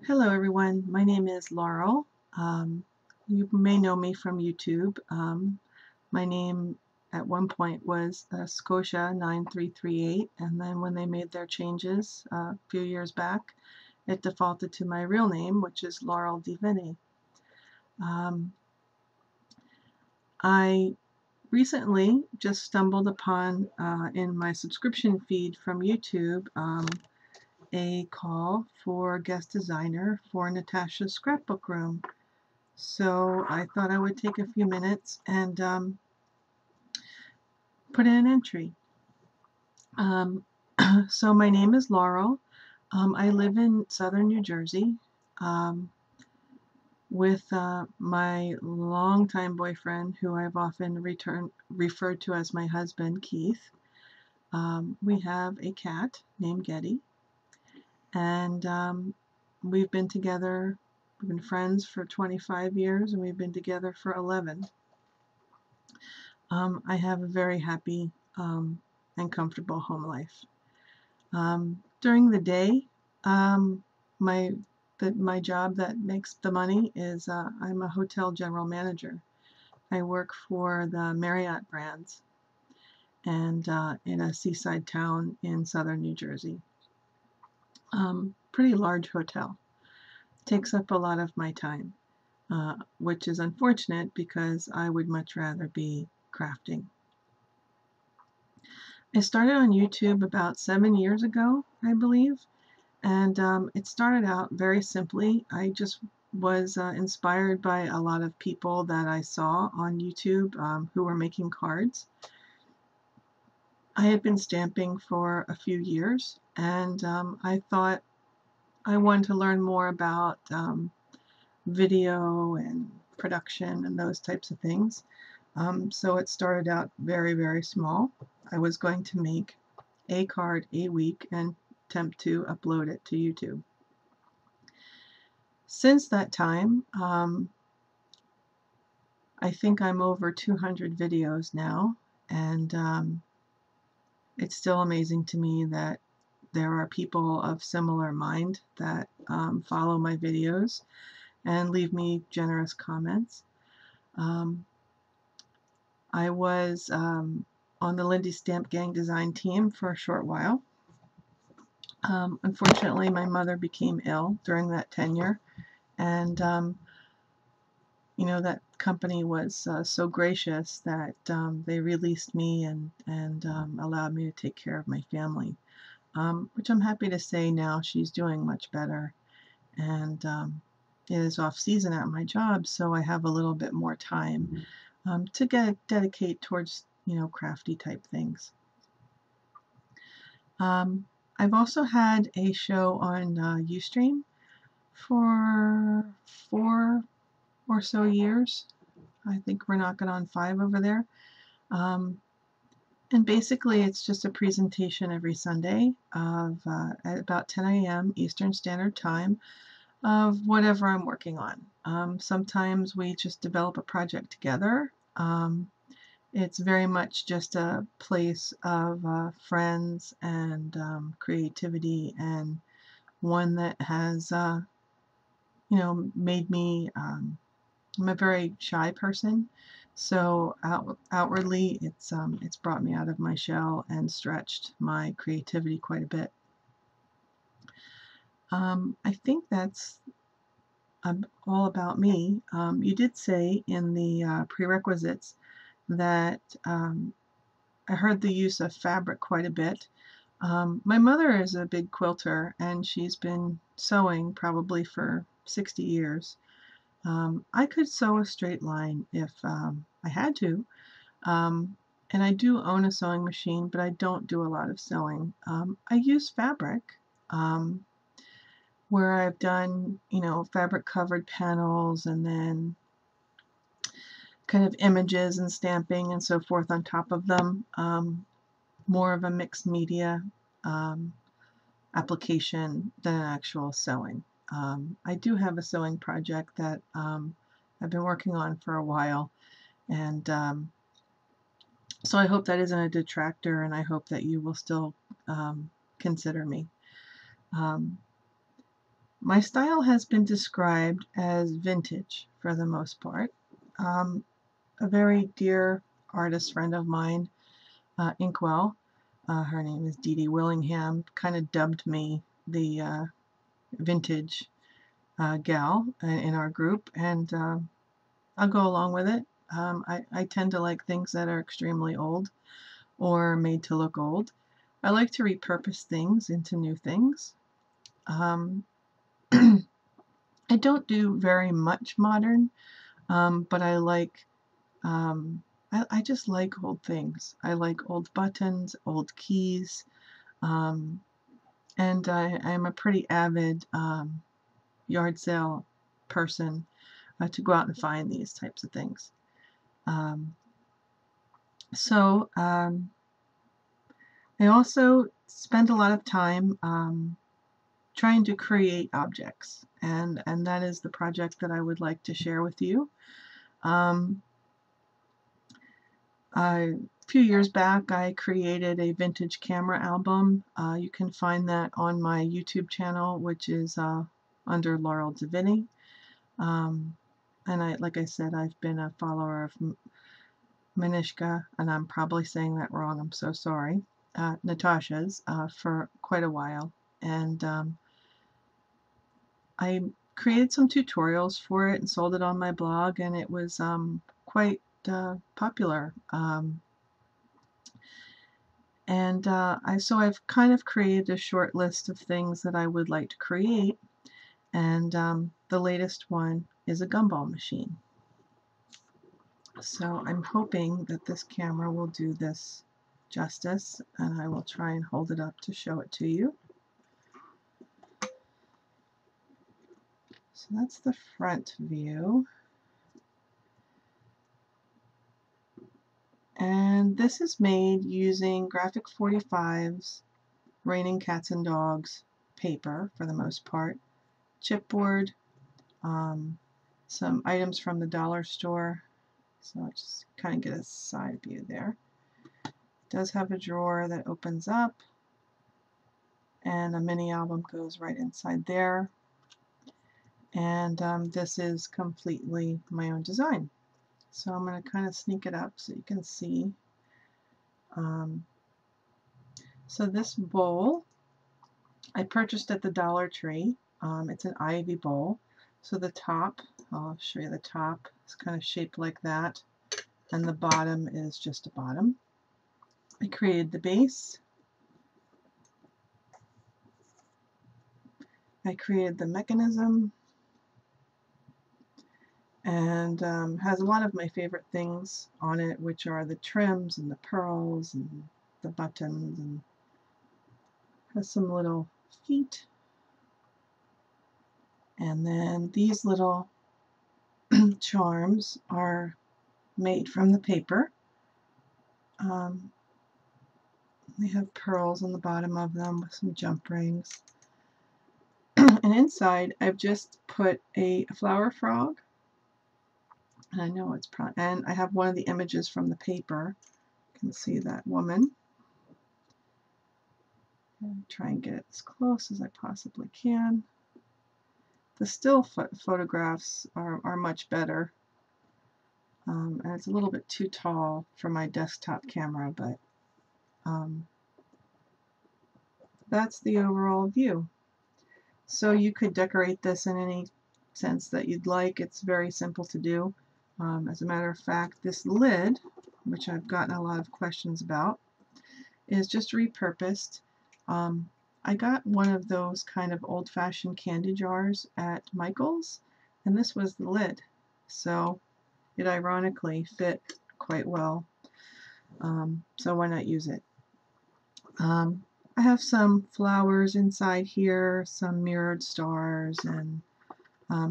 Hello everyone, my name is Laurel. Um, you may know me from YouTube. My name at one point was Scotia 9338, and then when they made their changes a few years back, it defaulted to my real name, which is Laurel Divini. I recently just stumbled upon in my subscription feed from YouTube a call for guest designer for Natasha's scrapbook room. So I thought I would take a few minutes and put in an entry. So my name is Laurel. I live in southern New Jersey with my longtime boyfriend, who I've often referred to as my husband, Keith. We have a cat named Getty, and we've been together. We've been friends for 25 years, and we've been together for 11. I have a very happy and comfortable home life. During the day, my job that makes the money is I'm a hotel general manager. I work for the Marriott brands and in a seaside town in southern New Jersey. Pretty large hotel. Takes up a lot of my time, which is unfortunate because I would much rather be crafting. I started on YouTube about 7 years ago, I believe, and it started out very simply. I just was inspired by a lot of people that I saw on YouTube who were making cards. I had been stamping for a few years, and I thought I wanted to learn more about video and production and those types of things. So it started out very, very small. I was going to make a card a week and attempt to upload it to YouTube. Since that time, I think I'm over 200 videos now, and it's still amazing to me that there are people of similar mind that follow my videos and leave me generous comments. I was on the Lindy Stamp Gang design team for a short while. Unfortunately, my mother became ill during that tenure, and that company was so gracious that they released me and allowed me to take care of my family, which I'm happy to say now she's doing much better, and it is off season at my job, so I have a little bit more time to dedicate towards crafty type things. I've also had a show on Ustream for 4 or so years. I think we're knocking on 5 over there. And basically it's just a presentation every Sunday of at about 10 a.m. Eastern Standard Time of whatever I'm working on. Sometimes we just develop a project together. It's very much just a place of friends and creativity, and one that has made me I'm a very shy person, so outwardly it's brought me out of my shell and stretched my creativity quite a bit. I think that's all about me. You did say in the prerequisites that I heard the use of fabric quite a bit. My mother is a big quilter, and she's been sewing probably for 60 years. I could sew a straight line if I had to, and I do own a sewing machine, but I don't do a lot of sewing. I use fabric where I've done, fabric covered panels and then kind of images and stamping and so forth on top of them. More of a mixed media application than actual sewing. I do have a sewing project that I've been working on for a while, and so I hope that isn't a detractor, and I hope that you will still consider me. My style has been described as vintage for the most part. A very dear artist friend of mine, Inkwell, her name is Dee Dee Willingham, kind of dubbed me the vintage gal in our group, and I'll go along with it. I tend to like things that are extremely old or made to look old. I like to repurpose things into new things. Um, I don't do very much modern, but I like, I just like old things. I like old buttons, old keys, um, and I'm a pretty avid yard sale person to go out and find these types of things. Um, so I also spend a lot of time trying to create objects, and that is the project that I would like to share with you. A few years back, I created a vintage camera album. You can find that on my YouTube channel, which is under Laurel Divinity. And like I said, I've been a follower of Manishka, and I'm probably saying that wrong, I'm so sorry, Natasha's, for quite a while. And I created some tutorials for it and sold it on my blog, and it was quite popular. So I've kind of created a short list of things that I would like to create, and the latest one is a gumball machine. So I'm hoping that this camera will do this justice, and I will try and hold it up to show it to you. So that's the front view. And this is made using Graphic 45's Raining Cats and Dogs paper for the most part, chipboard, some items from the dollar store. So I'll just kind of get a side view there. It does have a drawer that opens up, and a mini album goes right inside there. And this is completely my own design. So I'm going to kind of sneak it up so you can see. So this bowl I purchased at the Dollar Tree. It's an ivy bowl. So the top, I'll show you the top, it's kind of shaped like that, and the bottom is just a bottom. I created the base. I created the mechanism, and has a lot of my favorite things on it, which are the trims and the pearls and the buttons, and has some little feet. And then these little charms are made from the paper. They have pearls on the bottom of them with some jump rings. And inside I've just put a flower frog. And I know it's and I have one of the images from the paper. You can see that woman. And try and get it as close as I possibly can. The still photographs are much better. And it's a little bit too tall for my desktop camera, but that's the overall view. So you could decorate this in any sense that you'd like. It's very simple to do. As a matter of fact, this lid, which I've gotten a lot of questions about, is just repurposed. I got one of those kind of old-fashioned candy jars at Michael's, and this was the lid. So it ironically fit quite well. So why not use it? I have some flowers inside here, some mirrored stars, and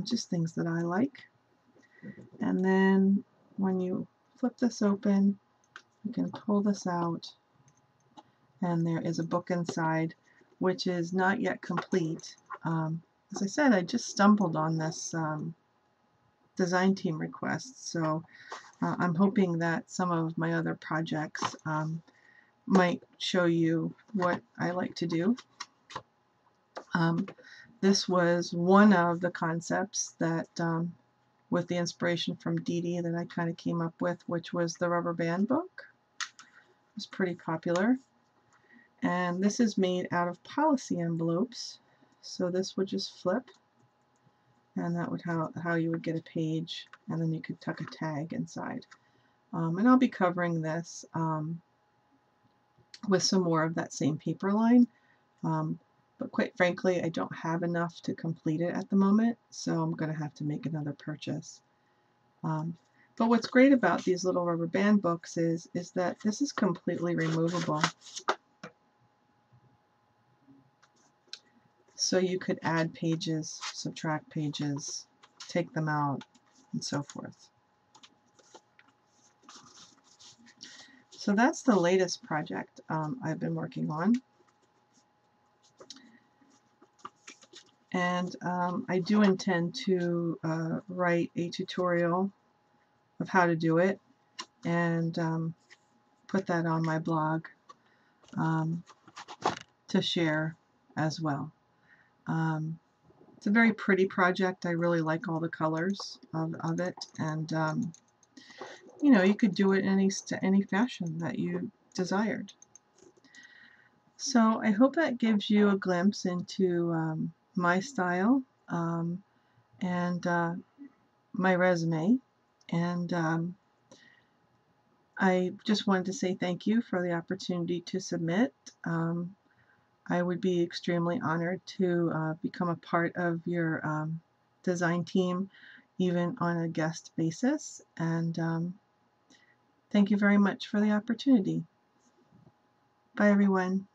just things that I like. And then when you flip this open, you can pull this out, and there is a book inside, which is not yet complete. As I said, I just stumbled on this design team request, so I'm hoping that some of my other projects might show you what I like to do. this was one of the concepts that, with the inspiration from Dee Dee, that I kind of came up with, which was the rubber band book. It was pretty popular. And this is made out of policy envelopes. So this would just flip, and that would how you would get a page, and then you could tuck a tag inside. And I'll be covering this with some more of that same paper line. But quite frankly, I don't have enough to complete it at the moment, so I'm going to have to make another purchase. But what's great about these little rubber band books is that this is completely removable. So you could add pages, subtract pages, take them out, and so forth. So that's the latest project I've been working on. And I do intend to write a tutorial of how to do it and put that on my blog to share as well. It's a very pretty project. I really like all the colors of it, and you know, you could do it in any fashion that you desired. So I hope that gives you a glimpse into my style and my resume, and I just wanted to say thank you for the opportunity to submit. I would be extremely honored to become a part of your design team, even on a guest basis, and thank you very much for the opportunity. Bye everyone.